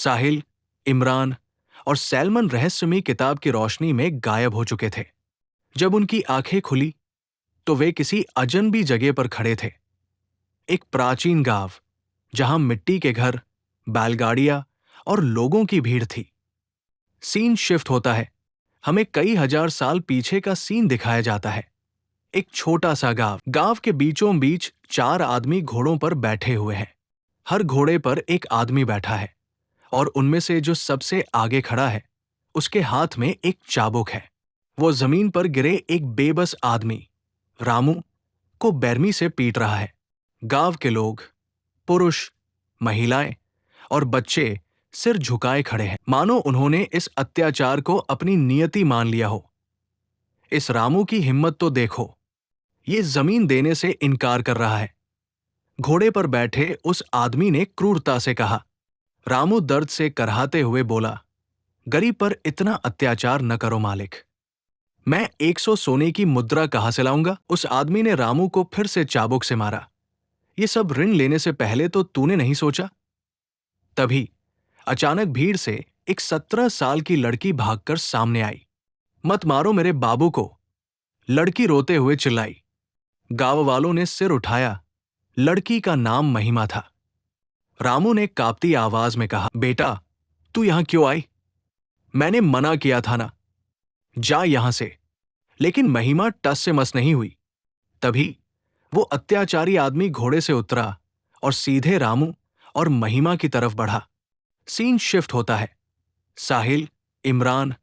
साहिल, इमरान और सैलमन रहस्यमयी किताब की रोशनी में गायब हो चुके थे। जब उनकी आंखें खुली तो वे किसी अजनबी जगह पर खड़े थे। एक प्राचीन गांव जहां मिट्टी के घर, बैलगाड़ियां और लोगों की भीड़ थी। सीन शिफ्ट होता है। हमें कई हजार साल पीछे का सीन दिखाया जाता है। एक छोटा सा गांव के बीचों बीच 4 आदमी घोड़ों पर बैठे हुए हैं। हर घोड़े पर एक आदमी बैठा है और उनमें से जो सबसे आगे खड़ा है उसके हाथ में एक चाबुक है। वो जमीन पर गिरे एक बेबस आदमी, रामू, को बेरमी से पीट रहा है। गांव के लोग, पुरुष, महिलाएं और बच्चे सिर झुकाए खड़े हैं, मानो उन्होंने इस अत्याचार को अपनी नियति मान लिया हो। इस रामू की हिम्मत तो देखो, ये जमीन देने से इनकार कर रहा है। घोड़े पर बैठे उस आदमी ने क्रूरता से कहा। रामू दर्द से करहाते हुए बोला, गरीब पर इतना अत्याचार न करो मालिक। मैं 100 सोने की मुद्रा कहां से लाऊंगा? उस आदमी ने रामू को फिर से चाबुक से मारा। ये सब ऋण लेने से पहले तो तूने नहीं सोचा? तभी अचानक भीड़ से एक 17 साल की लड़की भागकर सामने आई। मत मारो मेरे बाबू को, लड़की रोते हुए चिल्लाई। गांव वालों ने सिर उठाया। लड़की का नाम महिमा था। रामू ने कांपती आवाज में कहा, बेटा, तू यहां क्यों आई? मैंने मना किया था ना, जा यहां से। लेकिन महिमा टस से मस नहीं हुई। तभी वो अत्याचारी आदमी घोड़े से उतरा और सीधे रामू और महिमा की तरफ बढ़ा। सीन शिफ्ट होता है। साहिल, इमरान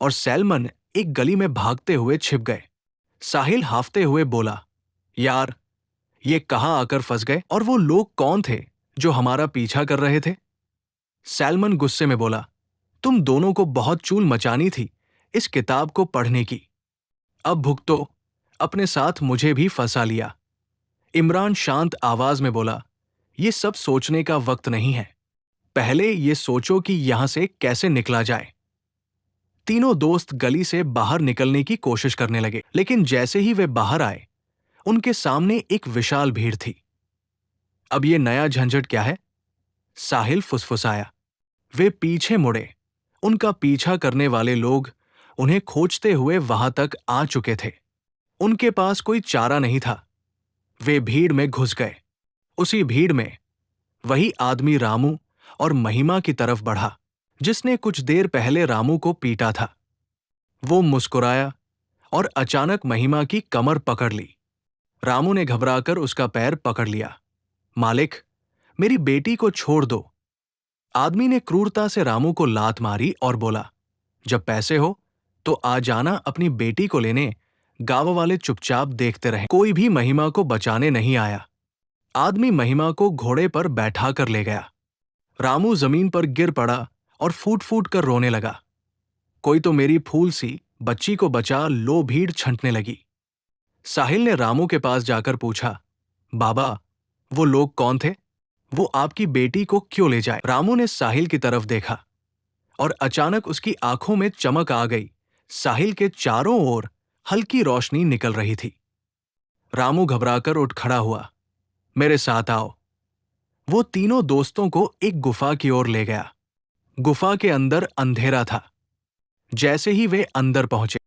और सैलमन एक गली में भागते हुए छिप गए। साहिल हाफते हुए बोला, यार, ये कहां आकर फंस गए? और वो लोग कौन थे जो हमारा पीछा कर रहे थे? सैलमन गुस्से में बोला, तुम दोनों को बहुत चूल मचानी थी इस किताब को पढ़ने की। अब भुगतो, अपने साथ मुझे भी फंसा लिया। इमरान शांत आवाज में बोला, ये सब सोचने का वक्त नहीं है। पहले ये सोचो कि यहां से कैसे निकला जाए। तीनों दोस्त गली से बाहर निकलने की कोशिश करने लगे, लेकिन जैसे ही वे बाहर आए, उनके सामने एक विशाल भीड़ थी। अब ये नया झंझट क्या है? साहिल फुसफुसाया। वे पीछे मुड़े। उनका पीछा करने वाले लोग उन्हें खोजते हुए वहां तक आ चुके थे। उनके पास कोई चारा नहीं था। वे भीड़ में घुस गए। उसी भीड़ में वही आदमी रामू और महिमा की तरफ बढ़ा, जिसने कुछ देर पहले रामू को पीटा था। वो मुस्कुराया और अचानक महिमा की कमर पकड़ ली। रामू ने घबराकर उसका पैर पकड़ लिया। मालिक, मेरी बेटी को छोड़ दो। आदमी ने क्रूरता से रामू को लात मारी और बोला, जब पैसे हो तो आ जाना अपनी बेटी को लेने। गांव वाले चुपचाप देखते रहे। कोई भी महिमा को बचाने नहीं आया। आदमी महिमा को घोड़े पर बैठा कर ले गया। रामू जमीन पर गिर पड़ा और फूट फूट कर रोने लगा। कोई तो मेरी फूल सी बच्ची को बचा लो। भीड़ छंटने लगी। साहिल ने रामू के पास जाकर पूछा, बाबा, वो लोग कौन थे? वो आपकी बेटी को क्यों ले जाए? रामू ने साहिल की तरफ देखा और अचानक उसकी आंखों में चमक आ गई। साहिल के चारों ओर हल्की रोशनी निकल रही थी। रामू घबराकर उठ खड़ा हुआ। मेरे साथ आओ। वो तीनों दोस्तों को एक गुफा की ओर ले गया। गुफा के अंदर अंधेरा था। जैसे ही वे अंदर पहुंचे,